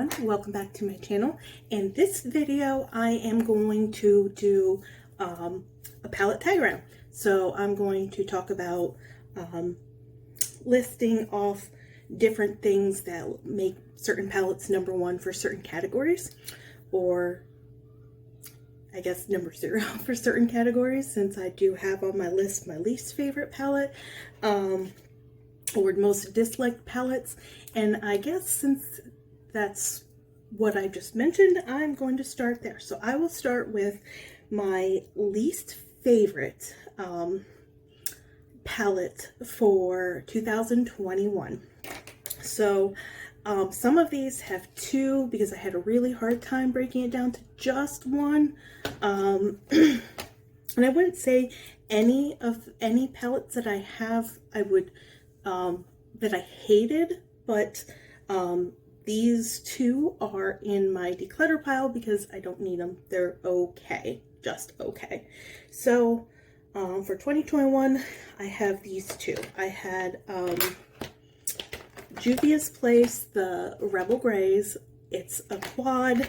everyone, welcome back to my channel. In this video I am going to do a palette diagram. So I'm going to talk about listing off different things that make certain palettes number one for certain categories, or I guess number 0 for certain categories, since I do have on my list my least favorite palette or most disliked palettes. And I guess since that's what I just mentioned, I'm going to start there. So I will start with my least favorite palette for 2021. So some of these have two because I had a really hard time breaking it down to just one. And I wouldn't say any palettes that I have I would that I hated, but these two are in my declutter pile because I don't need them. They're okay, just okay. So for 2021, I have these two. I had Juvia's Place, the Rebel Grays. It's a quad.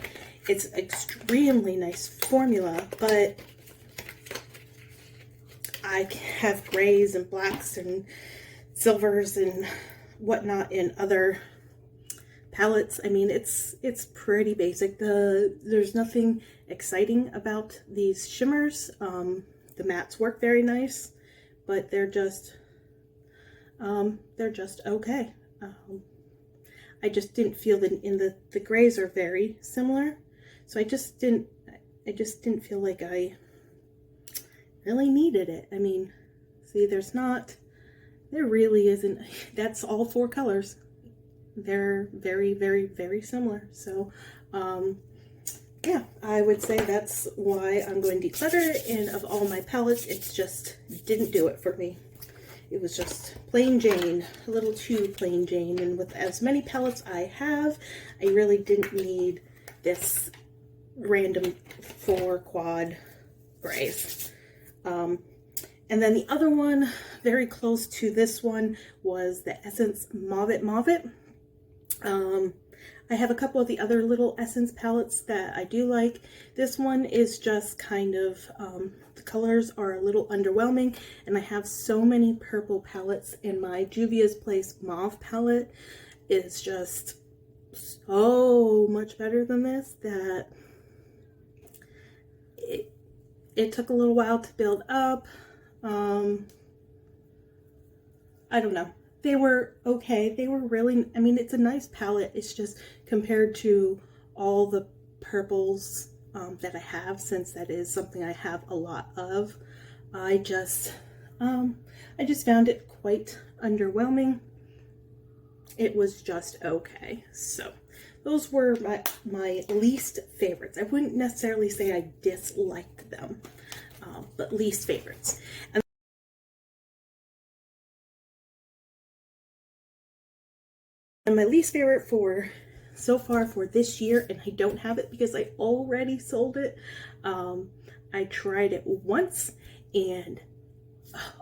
It's extremely nice formula, but I have grays and blacks and silvers and whatnot in other palettes. I mean, it's pretty basic. There's nothing exciting about these shimmers. The mattes work very nice, but they're just okay. I just didn't feel that in the grays are very similar, so I just didn't feel like I really needed it. I mean, see, there really isn't. That's all 4 colors. They're very, very, very similar. So yeah, I would say that's why I'm going to declutter it. And of all my palettes, it just didn't do it for me. It was just plain Jane, a little too plain Jane. And with as many palettes I have, I really didn't need this random 4 quad grays. And then the other one, very close to this one, was the Essence Mauve. I have a couple of the other little Essence palettes that I do like. This one is just kind of, the colors are a little underwhelming, and I have so many purple palettes, and my Juvia's Place Mauve palette is just so much better than this that it took a little while to build up. I don't know. They were okay. They were really, I mean, it's a nice palette. It's just compared to all the purples that I have, since that is something I have a lot of, I just found it quite underwhelming. It was just okay. So those were my least favorites. I wouldn't necessarily say I disliked them, but least favorites. And my least favorite for so far for this year, and I don't have it because I already sold it. I tried it once and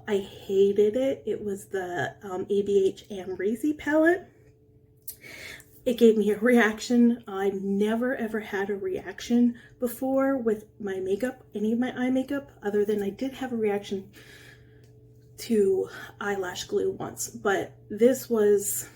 I hated it. It was the ABH Amrezy palette. It gave me a reaction. I never ever had a reaction before with my makeup, any of my eye makeup, other than I did have a reaction to eyelash glue once, but this was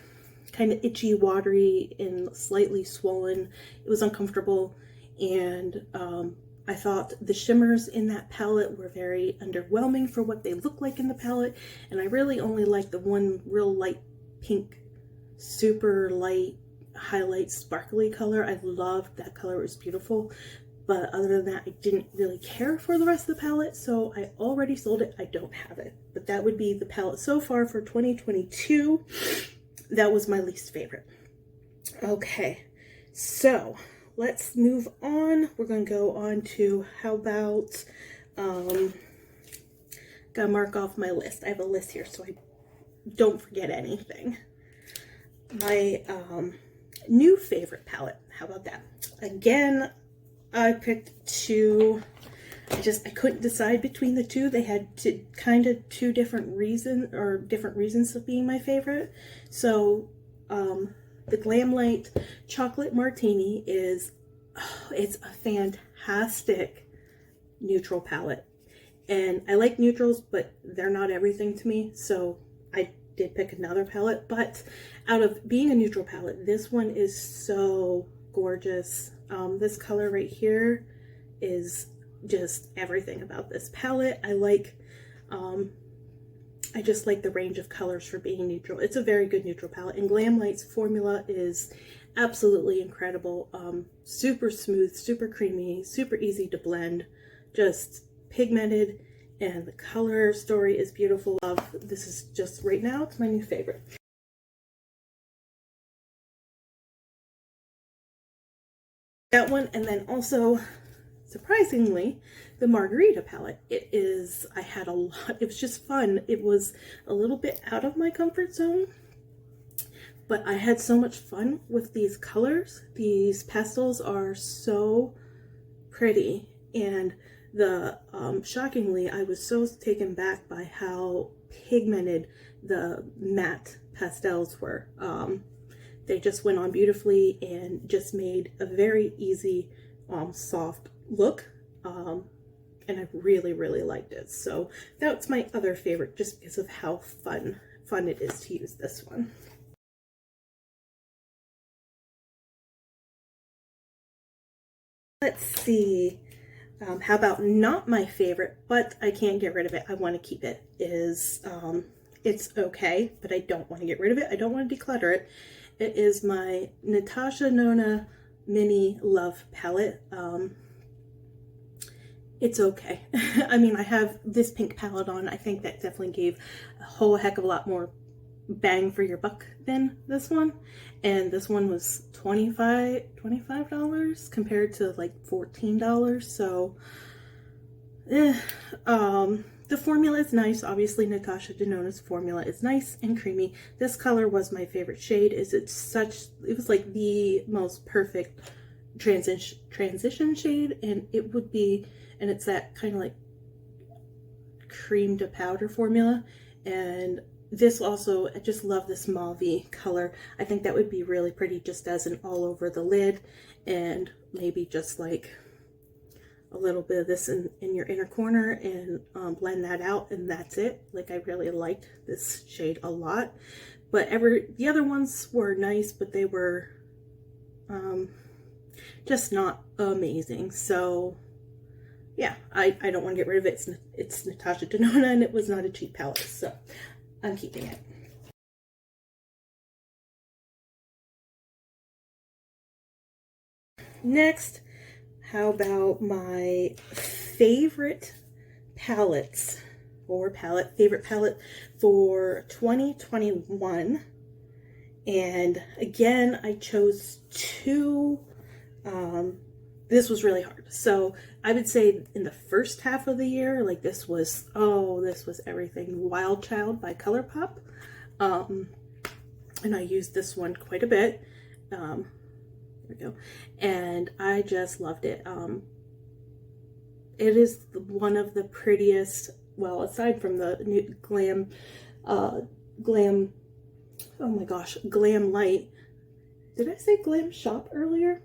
kind of itchy, watery, and slightly swollen. It was uncomfortable, and I thought the shimmers in that palette were very underwhelming for what they look like in the palette, and I really only liked the one real light pink, super light highlight sparkly color. I loved that color. It was beautiful, but other than that, I didn't really care for the rest of the palette, so I already sold it. I don't have it, but that would be the palette so far for 2022. That was my least favorite. Okay, so let's move on. We're going to go on to, how about, gotta mark off my list. I have a list here so I don't forget anything. My new favorite palette, how about that? Again, I picked two. I couldn't decide between the two. They had kind of two different reasons, or different reasons of being my favorite. So The Glamlight Chocolate Martini is, oh, it's a fantastic neutral palette. And I like neutrals, but they're not everything to me, so I did pick another palette. But out of being a neutral palette, this one is so gorgeous. This color right here is just everything about this palette. I just like the range of colors for being neutral. It's a very good neutral palette, and Glamlight's formula is absolutely incredible. Super smooth, super creamy, super easy to blend, just pigmented, and the color story is beautiful. This is just, right now, it's my new favorite. That one, and then also, surprisingly, the Margarita palette. I had a lot, it was just fun. It was a little bit out of my comfort zone, but I had so much fun with these colors. These pastels are so pretty, and shockingly, I was so taken back by how pigmented the matte pastels were. They just went on beautifully and just made a very easy, soft look. And I really, really liked it. So that's my other favorite, just because of how fun it is to use this one. Let's see. How about not my favorite, but I can't get rid of it. I want to keep it. It's okay, but I don't want to get rid of it. I don't want to declutter it. It is my Natasha Nona Mini Love palette. It's okay. I mean, I have this pink palette on. I think that definitely gave a whole heck of a lot more bang for your buck than this one. And this one was $25 compared to like $14. So, the formula is nice. Obviously, Natasha Denona's formula is nice and creamy. This color was my favorite shade. It was like the most perfect transition shade, and it's that kind of like cream to powder formula. And this also, I just love this mauve color. I think that would be really pretty just as an all over the lid, and maybe just like a little bit of this in your inner corner, and blend that out, and that's it. Like, I really liked this shade a lot. But the other ones were nice, but they were just not amazing. So yeah, I don't want to get rid of it. It's Natasha Denona, and it was not a cheap palette, so I'm keeping it. Next, how about my favorite palettes, favorite palette for 2021. And again, I chose two. This was really hard. So I would say in the first half of the year, like this was everything. Wild Child by ColourPop. And I used this one quite a bit. There we go. And I just loved it. It is one of the prettiest, well, aside from the new Glam, oh my gosh, Glamlight. Did I say Glam Shop earlier?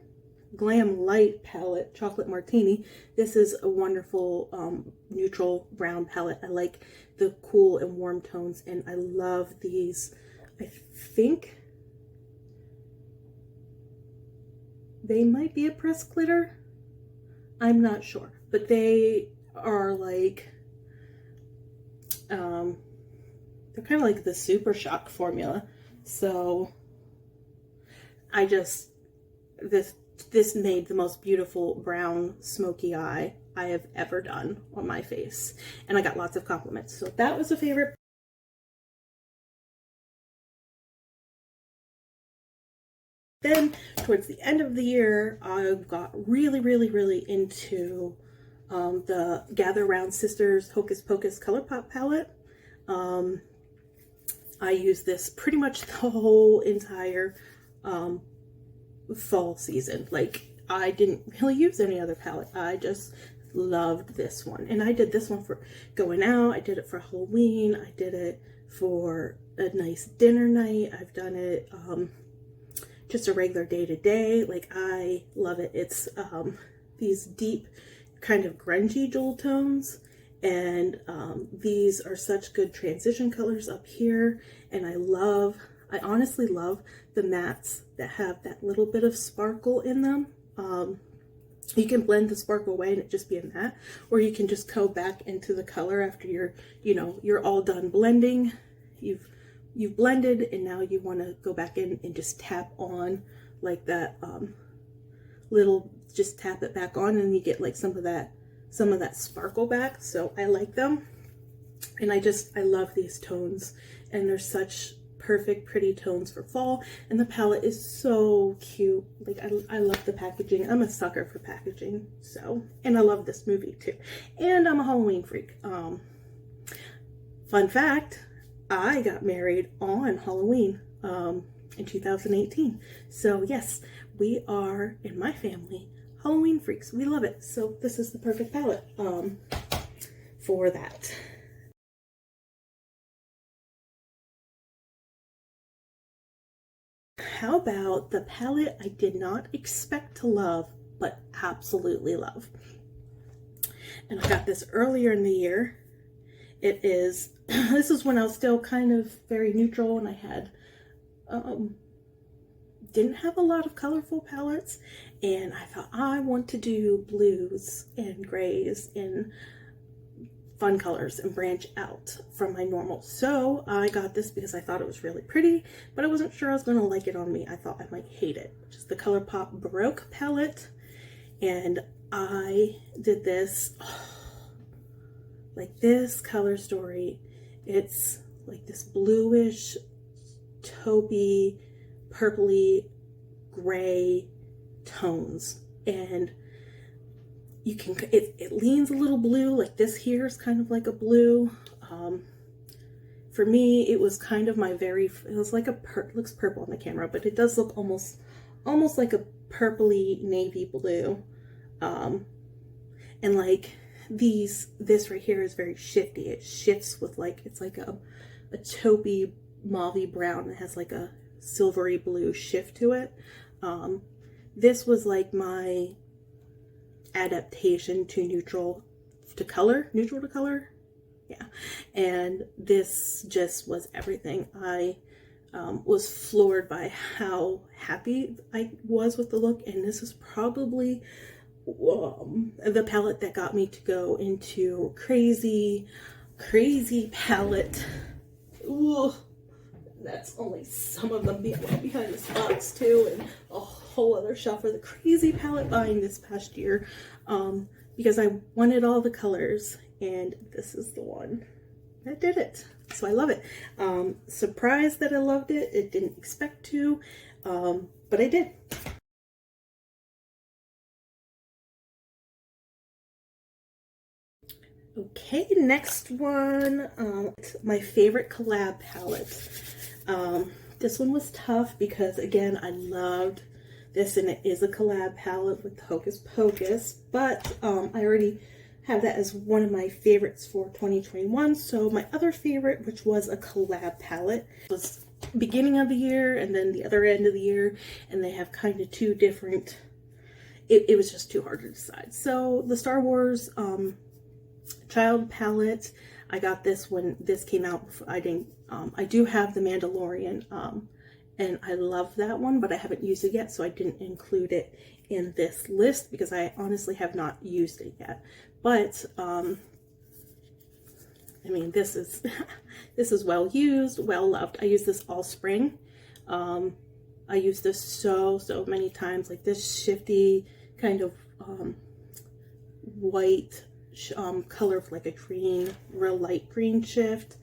Glamlight palette, Chocolate Martini. This is a wonderful neutral brown palette. I like the cool and warm tones, and I love these. I think they might be a pressed glitter. I'm not sure, but they are like, they're kind of like the Super Shock formula. So this made the most beautiful brown smoky eye I have ever done on my face, and I got lots of compliments, so that was a favorite. Then towards the end of the year, I got really into the Gather Round Sisters Hocus Pocus ColourPop palette. I used this pretty much the whole entire fall season. Like, I didn't really use any other palette. I just loved this one, and I did this one for going out. I did it for Halloween. I did it for a nice dinner night. I've done it just a regular day-to-day. Like, I love it. It's these deep kind of grungy jewel tones, and these are such good transition colors up here. And I honestly love the mattes that have that little bit of sparkle in them. You can blend the sparkle away and it just be a matte, or you can just go back into the color after you're all done blending. You've blended, and now you want to go back in and just tap on like that just tap it back on, and you get like some of that sparkle back. So I like them, and I love these tones, and they're such perfect pretty tones for fall, and the palette is so cute. Like, I love the packaging. I'm a sucker for packaging. So, and I love this movie too, and I'm a Halloween freak. Fun fact, I got married on Halloween in 2018. So yes, we are, in my family, Halloween freaks. We love it. So this is the perfect palette for that. How about the palette I did not expect to love, but absolutely love? And I got this earlier in the year. It is, this is when I was still kind of very neutral, and I had, didn't have a lot of colorful palettes, and I thought I want to do blues and grays and fun colors and branch out from my normal. So I got this because I thought it was really pretty, but I wasn't sure I was going to like it on me. I thought I might hate it, which is the ColourPop Baroque palette. And I did this, like this color story. It's like this bluish, taupey, purpley, gray tones, and you can, it leans a little blue. Like this here is kind of like a blue. For me, it was kind of my it was like looks purple on the camera, but it does look almost like a purpley navy blue. And like this right here is very shifty. It shifts with like, it's like a taupey mauve brown. It has like a silvery blue shift to it. This was like my adaptation to neutral to color. Yeah. And this just was everything. I was floored by how happy I was with the look, and this is probably the palette that got me to go into crazy palette. Ooh, that's only some of them behind this box too, and a whole other shelf for the crazy palette buying this past year, because I wanted all the colors, and this is the one that did it. So I love it. Surprised that I loved it. It didn't expect to, but I did. Okay, next one, my favorite collab palette. This one was tough because, again, I loved this, and it is a collab palette with Hocus Pocus, but I already have that as one of my favorites for 2021. So my other favorite, which was a collab palette, was beginning of the year and then the other end of the year, and they have kind of two different, it was just too hard to decide. So the Star Wars child palette, I got this when this came out. I do have the Mandalorian, and I love that one, but I haven't used it yet, so I didn't include it in this list because I honestly have not used it yet. But I mean, this is this is well used, well loved. I use this all spring. I use this so many times. Like this shifty kind of white color of like a green, real light green shift,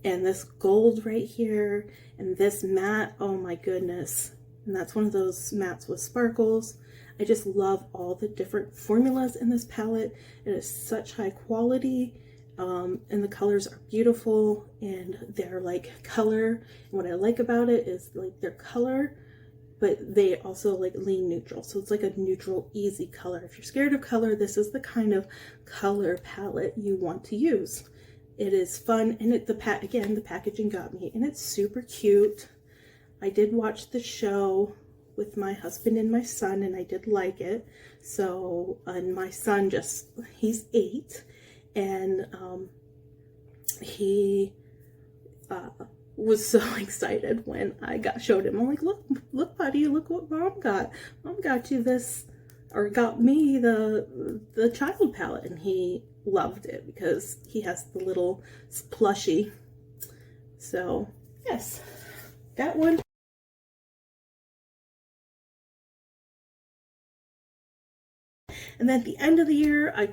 and this gold right here, and this matte, oh my goodness. And that's one of those mattes with sparkles. I just love all the different formulas in this palette. It is such high quality, and the colors are beautiful, and they're like color. And what I like about it is like their color, but they also like lean neutral. So it's like a neutral, easy color. If you're scared of color, this is the kind of color palette you want to use. It is fun, and again, the packaging got me, and it's super cute. I did watch the show with my husband and my son, and I did like it. So, and my son he's 8, and he was so excited when I showed him. I'm like, look, buddy, look what mom got. Mom got you this, or got me the child palette, and he loved it because he has the little plushie. So yes, that one. And then at the end of the year, I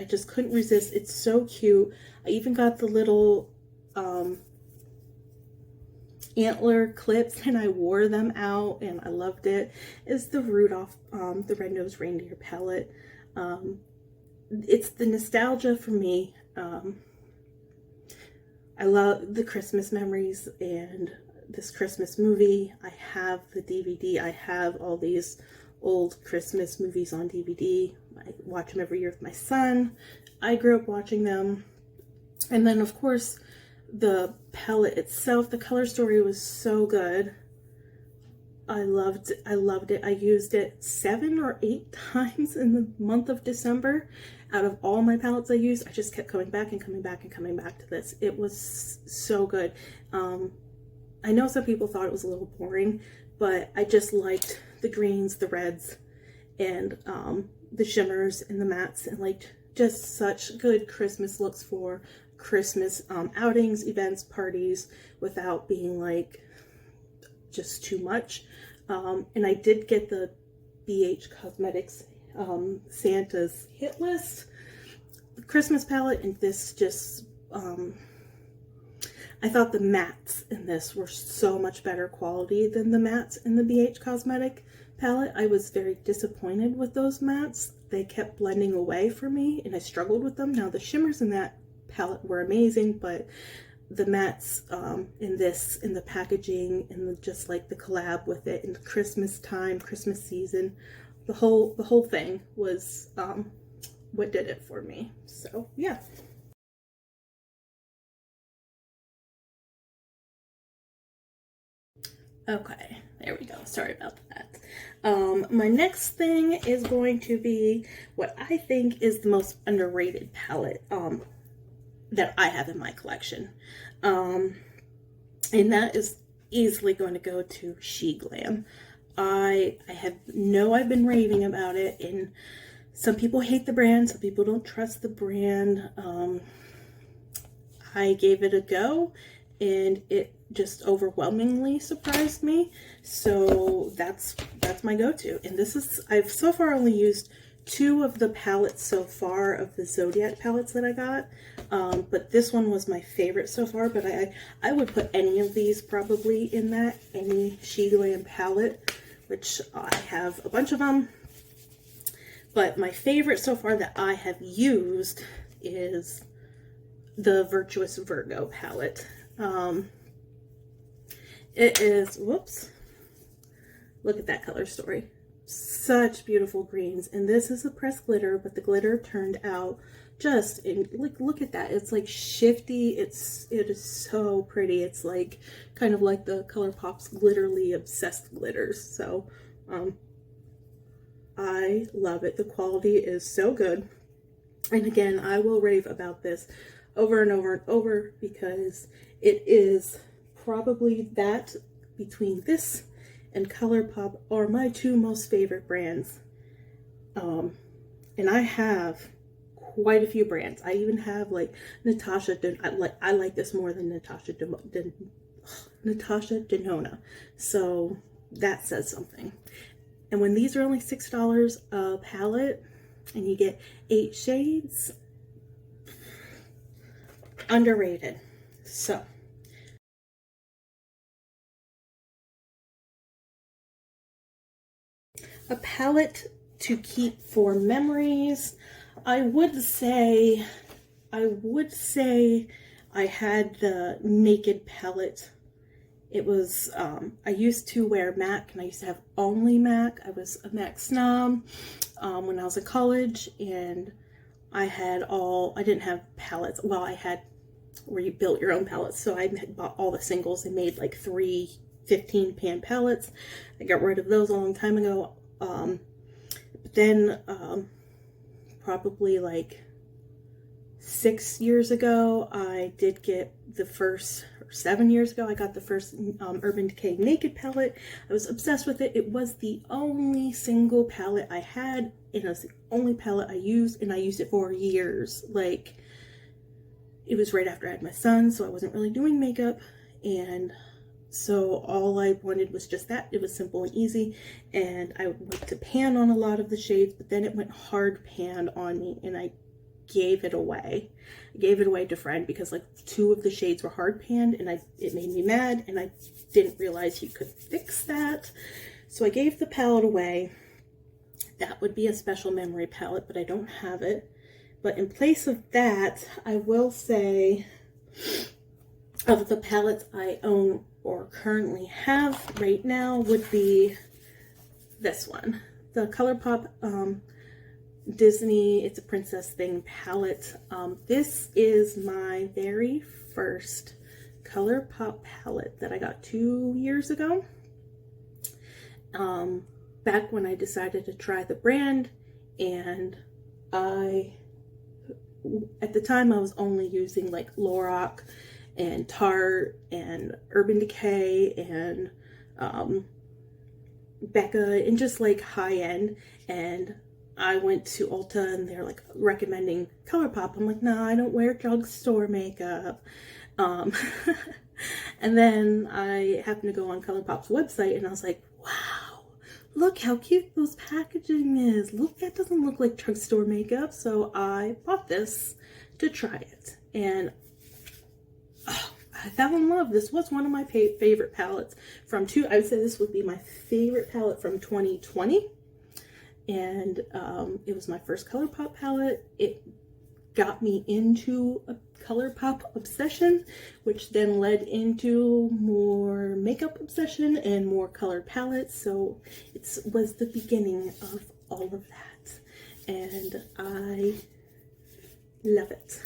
just couldn't resist. It's so cute. I even got the little antler clips, and I wore them out, and I loved it. It's the Rudolf, the red-nosed reindeer palette. It's the nostalgia for me. I love the Christmas memories and this Christmas movie. I have the DVD. I have all these old Christmas movies on DVD. I watch them every year with my son. I grew up watching them. And then, of course, the palette itself, the color story was so good. I loved it. I used it 7 or 8 times in the month of December. Out of all my palettes I used, I just kept coming back and coming back and coming back to this. It was so good. I know some people thought it was a little boring, but I just liked the greens, the reds, and the shimmers and the mattes, and like just such good Christmas looks for Christmas outings, events, parties, without being like just too much. And I did get the BH Cosmetics Santa's hit list Christmas palette, and this just I thought the mattes in this were so much better quality than the mattes in the BH Cosmetic palette. I was very disappointed with those mattes. They kept blending away for me, and I struggled with them. Now the shimmers in that palette were amazing, but the mattes in the packaging, and just like the collab with it in the Christmas time, Christmas season, the whole thing was what did it for me. So yeah. Okay, there we go. Sorry about that. My next thing is going to be what I think is the most underrated palette that I have in my collection. And that is easily going to go to She Glam. I've been raving about it, and some people hate the brand, some people don't trust the brand. I gave it a go, and it just overwhelmingly surprised me. So that's my go-to. And I've so far only used 2 of the palettes so far, of the Zodiac palettes that I got. But this one was my favorite so far, but I would put any of these probably in that, any She Glam palette, which I have a bunch of them. But my favorite so far that I have used is the Virtuóss Virgo palette. It is, whoops, look at that color story. Such beautiful greens, and this is a pressed glitter, but the glitter turned out just look at that. It's like shifty. It is so pretty. It's like kind of like the ColourPop's Glitterly Obsessed glitters. So I love it. The quality is so good, and again, I will rave about this over and over and over, because it is probably that, between this and ColourPop, are my 2 most favorite brands. And I have quite a few brands. I even have like Natasha. I like this more than Natasha Denona. So that says something. And when these are only $6 a palette, and you get 8 shades, underrated. So a palette to keep for memories, I would say I had the Naked palette. It was, I used to wear MAC, and I used to have only MAC. I was a MAC snob when I was in college, and I didn't have palettes. Well, I had where you built your own palettes, so I had bought all the singles and made like 3 15 pan palettes. I got rid of those a long time ago. But then probably like 6 years ago, I did get the first, or 7 years ago, I got the first Urban Decay Naked palette. I was obsessed with it. It was the only single palette I had, and it was the only palette I used, and I used it for years. Like, it was right after I had my son, so I wasn't really doing makeup, and so all I wanted was just that. It was simple and easy, and I went to pan on a lot of the shades, but then it went hard pan on me, and I gave it away. I gave it away to a friend because like 2 of the shades were hard panned, and it made me mad, and I didn't realize you could fix that. So I gave the palette away. That would be a special memory palette, but I don't have it. But in place of that, I will say, of the palettes I own or currently have right now, would be this one, the ColourPop Disney It's a Princess Thing palette. This is my very first ColourPop palette that I got 2 years ago. Back when I decided to try the brand, and at the time I was only using like Lorac and Tarte and Urban Decay and Becca, and just like high end, and I went to Ulta and they're like recommending ColourPop. I'm like, nah, I don't wear drugstore makeup. And then I happened to go on ColourPop's website, and I was like, wow, look how cute those packaging is. Look, that doesn't look like drugstore makeup. So I bought this to try it, and I fell in love. This was one of my favorite palettes from I would say this would be my favorite palette from 2020. And it was my first ColourPop palette. It got me into a ColourPop obsession, which then led into more makeup obsession and more colored palettes. So it was the beginning of all of that, and I love it.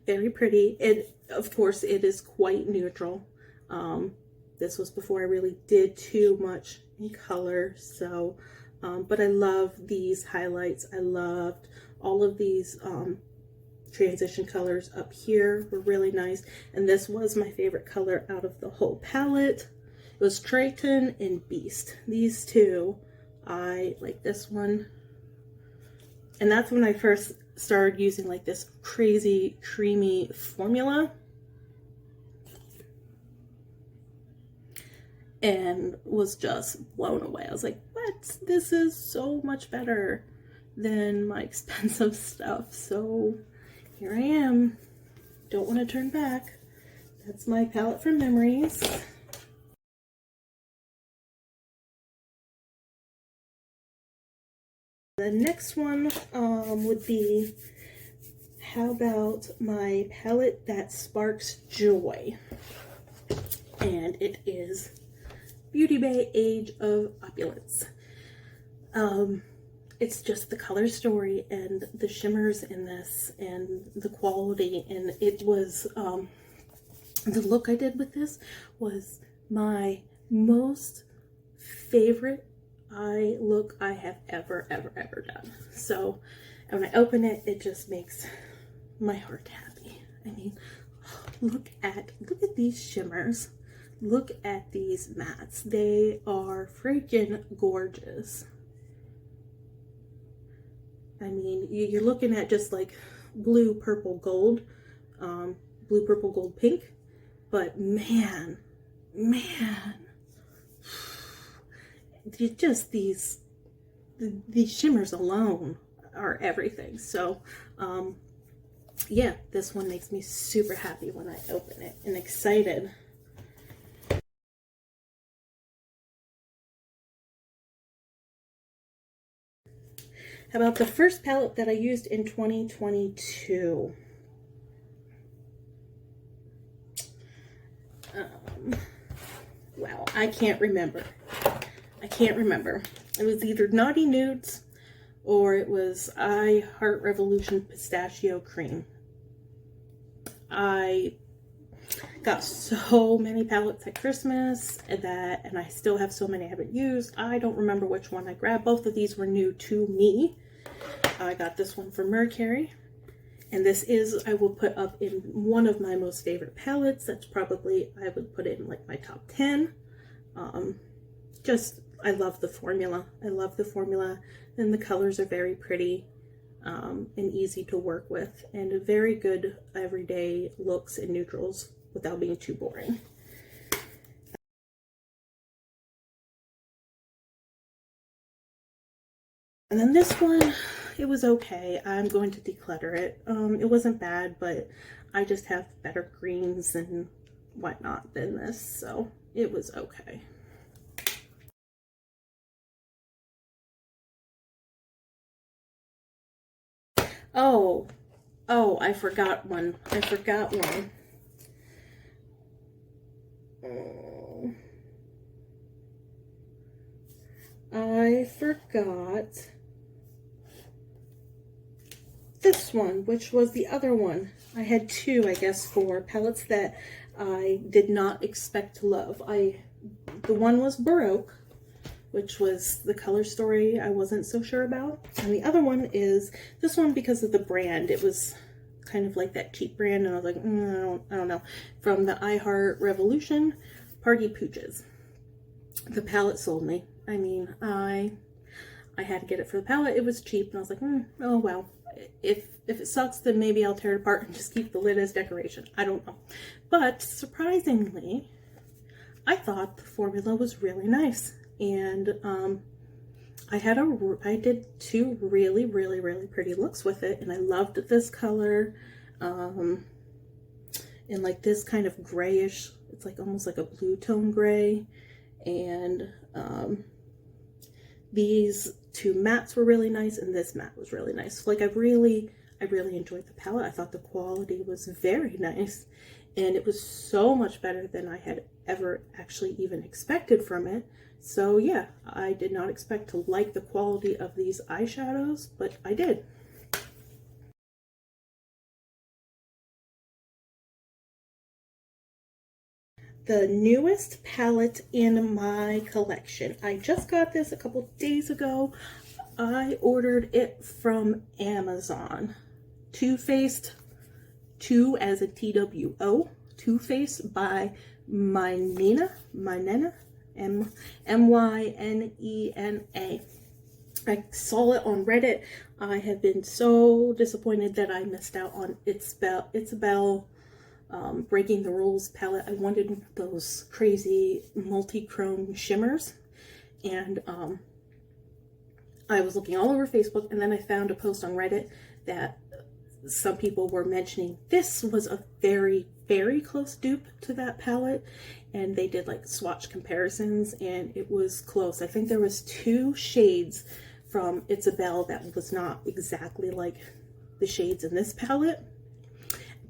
Very pretty. Of course, it is quite neutral. This was before I really did too much in color, so but I love these highlights. I loved all of these transition colors up here were really nice, and this was my favorite color out of the whole palette. It was Triton and Beast. These two, I like this one, and that's when I first started using like this crazy creamy formula, and was just blown away. I was like, what? This is so much better than my expensive stuff. So here I am. Don't want to turn back. That's my palette from Memories. The next one would be, how about my palette that sparks joy? And it is Beauty Bay Age of Opulence. It's just the color story and the shimmers in this and the quality, and it was the look I did with this was my most favorite eye look I have ever done. So, and when I open it, it just makes my heart happy. I mean, look at these shimmers. Look at these mattes. They are freaking gorgeous. I mean, you're looking at just like blue, purple, gold, blue, purple, gold, pink, but man, just these shimmers alone are everything. So, yeah, this one makes me super happy when I open it and excited. How about the first palette that I used in 2022? Wow, I can't remember. It was either Naughty Nudes or it was I Heart Revolution Pistachio Cream. got so many palettes at Christmas and I still have so many I haven't used. I don't remember which one I grabbed. Both of these were new to me. I got this one from Mercury, and this is, I will put up in one of my most favorite palettes. That's probably, I would put it in like my top 10. I love the formula. I love the formula, and the colors are very pretty. And easy to work with, and very good everyday looks and neutrals without being too boring. And then this one, it was okay. I'm going to declutter it. It wasn't bad, but I just have better greens and whatnot than this, so it was okay. Oh, I forgot one. I forgot one. I forgot this one, which was the other one. I had two, I guess, for palettes that I did not expect to love. The one was Baroque, which was the color story I wasn't so sure about. And the other one is this one because of the brand. It was kind of like that cheap brand, and I was like, I don't know. From the iHeart Revolution, Party Pooches. The palette sold me. I mean, I had to get it for the palette. It was cheap, and I was like, oh well. If it sucks, then maybe I'll tear it apart and just keep the lid as decoration. I don't know. But surprisingly, I thought the formula was really nice. And I did two really, really, really pretty looks with it, and I loved this color, in like this kind of grayish, it's like almost like a blue tone gray, and these two mattes were really nice, and this matte was really nice. Like I really enjoyed the palette. I thought the quality was very nice, and it was so much better than I had ever actually even expected from it. So yeah, I did not expect to like the quality of these eyeshadows, but I did. The newest palette in my collection. I just got this a couple days ago. I ordered it from Amazon. Too Faced, 2 as a TWO, Too Faced by mynena, M-Y-N-E-N-A. I saw it on Reddit. I have been so disappointed that I missed out on Isabel Breaking the Rules palette. I wanted those crazy multi-chrome shimmers, and I was looking all over Facebook, and then I found a post on Reddit that some people were mentioning this was a very, very close dupe to that palette, and they did like swatch comparisons, and it was close. I think there was 2 shades from Isabel that was not exactly like the shades in this palette,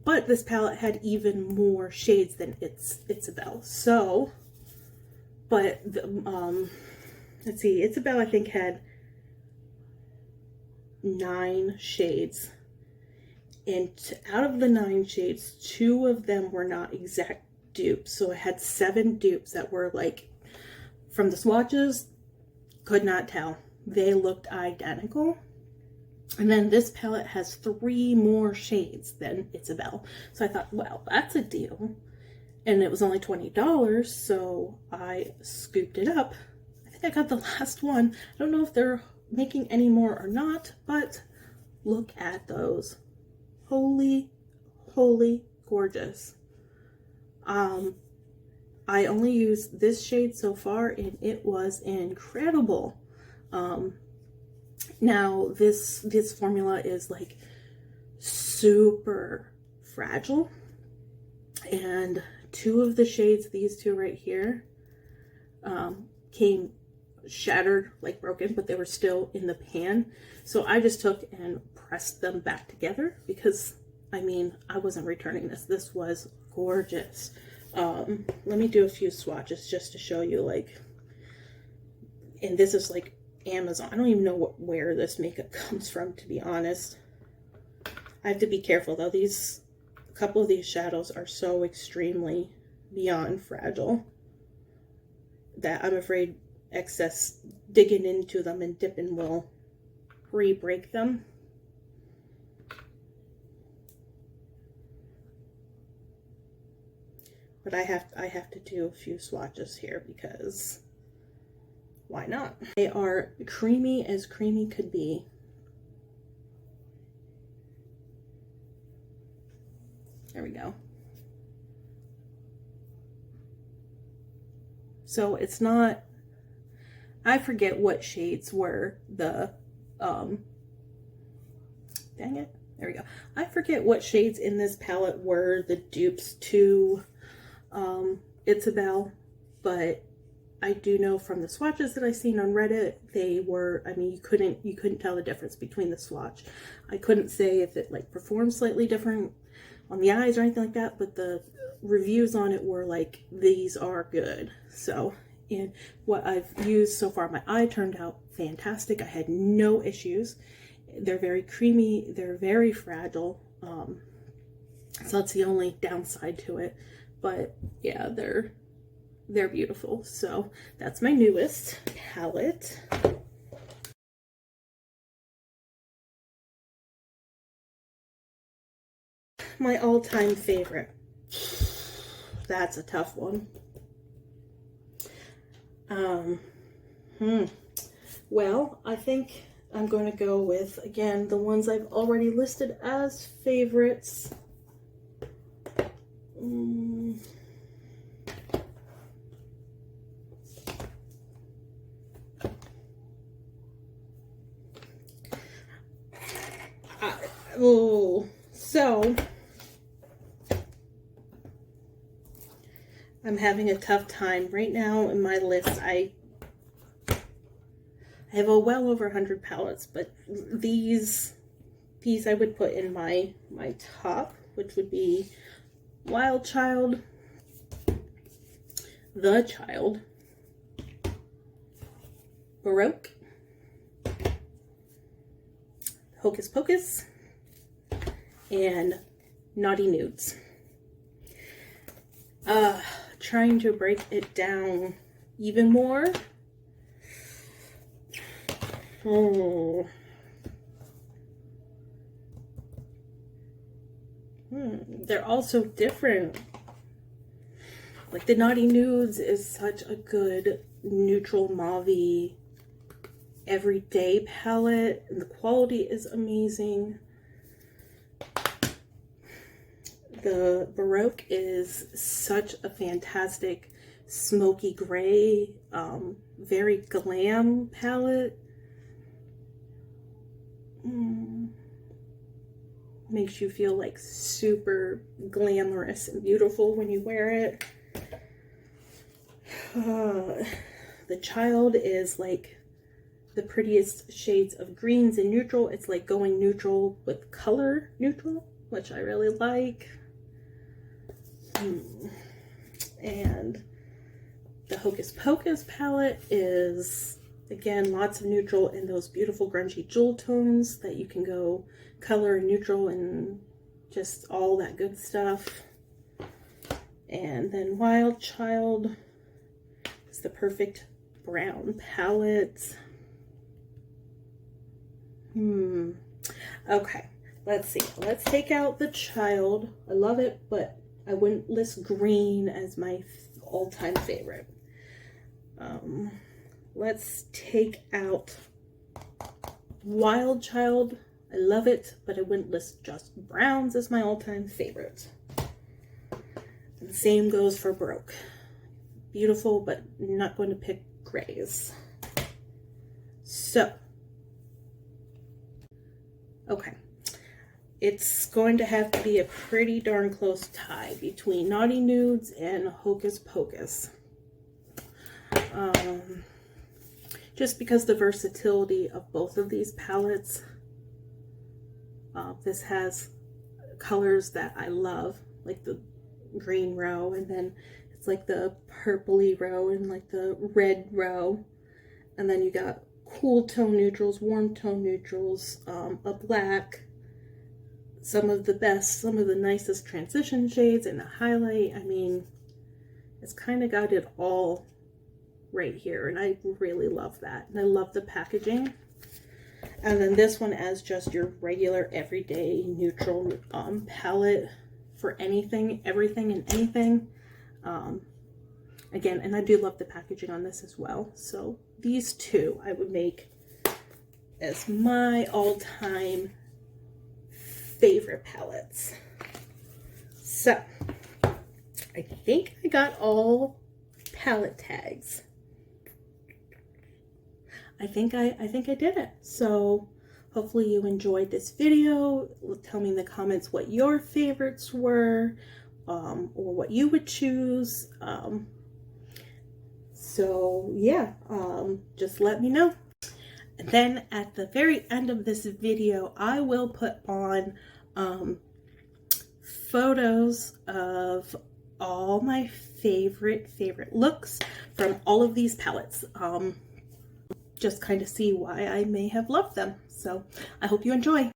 but this palette had even more shades than Isabel. So, but let's see, Isabel I think had 9 shades, and out of the 9 shades, 2 of them were not exact dupes. So I had 7 dupes that were like, from the swatches, could not tell. They looked identical. And then this palette has 3 more shades than Isabel. So I thought, well, that's a deal. And it was only $20, so I scooped it up. I think I got the last one. I don't know if they're making any more or not, but look at those. Holy, holy gorgeous. I only used this shade so far, and it was incredible. Now this formula is like super fragile, and 2 of the shades, these 2 right here, came shattered, like broken, but they were still in the pan. So I just took and pressed them back together because, I mean, I wasn't returning this. This was gorgeous. Let me do a few swatches just to show you, like, and this is like Amazon. I don't even know where this makeup comes from, to be honest. I have to be careful though. These couple of these shadows are so extremely beyond fragile that I'm afraid excess digging into them and dipping will re-break them. But I have to do a few swatches here because why not? They are creamy as creamy could be. There we go. So it's not, I forget what shades were the, dang it, there we go. I forget what shades in this palette were the dupes to Isabel, but I do know from the swatches that I've seen on Reddit, they were, I mean, you couldn't tell the difference between the swatch. I couldn't say if it like performed slightly different on the eyes or anything like that, but the reviews on it were like, these are good. So, and what I've used so far, my eye turned out fantastic. I had no issues. They're very creamy, they're very fragile. So that's the only downside to it. But yeah, they're beautiful. So that's my newest palette. My all-time favorite. That's a tough one. Well, I think I'm going to go with, again, the ones I've already listed as favorites. So I'm having a tough time right now in my list. I have a well over 100 palettes, but these I would put in my top, which would be Wild Child, The Child, Baroque, Hocus Pocus, and Naughty Nudes. Trying to break it down even more. They're all so different. Like the Naughty Nudes is such a good neutral mauve everyday palette, and the quality is amazing. The Baroque is such a fantastic smoky gray, very glam palette. Makes you feel like super glamorous and beautiful when you wear it. The Child is like the prettiest shades of greens and neutral. It's like going neutral with color neutral, which I really like. And the Hocus Pocus palette is, again, lots of neutral and those beautiful grungy jewel tones that you can go color and neutral and just all that good stuff. And then Wild Child is the perfect brown palette. Okay, let's see. Let's take out the Child. I love it, but I wouldn't list green as my all-time favorite. Let's take out Wild Child. I love it, but I wouldn't list just browns as my all-time favorite. And the same goes for Baroque. Beautiful, but not going to pick grays. So, okay. It's going to have to be a pretty darn close tie between Naughty Nudes and Hocus Pocus. Just because the versatility of both of these palettes. This has colors that I love, like the green row, and then it's like the purpley row and like the red row. And then you got cool tone neutrals, warm tone neutrals, a black, some of the best, some of the nicest transition shades and the highlight. I mean, it's kind of got it all right here, and I really love that. And I love the packaging. And then this one as just your regular everyday neutral palette for anything, everything, and anything. Again, and I do love the packaging on this as well. So these two I would make as my all-time favorite palettes. So I think I got all palette tags. I think I did it. So hopefully you enjoyed this video. Tell me in the comments what your favorites were, or what you would choose. So yeah, just let me know. And then at the very end of this video, I will put on photos of all my favorite looks from all of these palettes. Just kind of see why I may have loved them. So I hope you enjoy.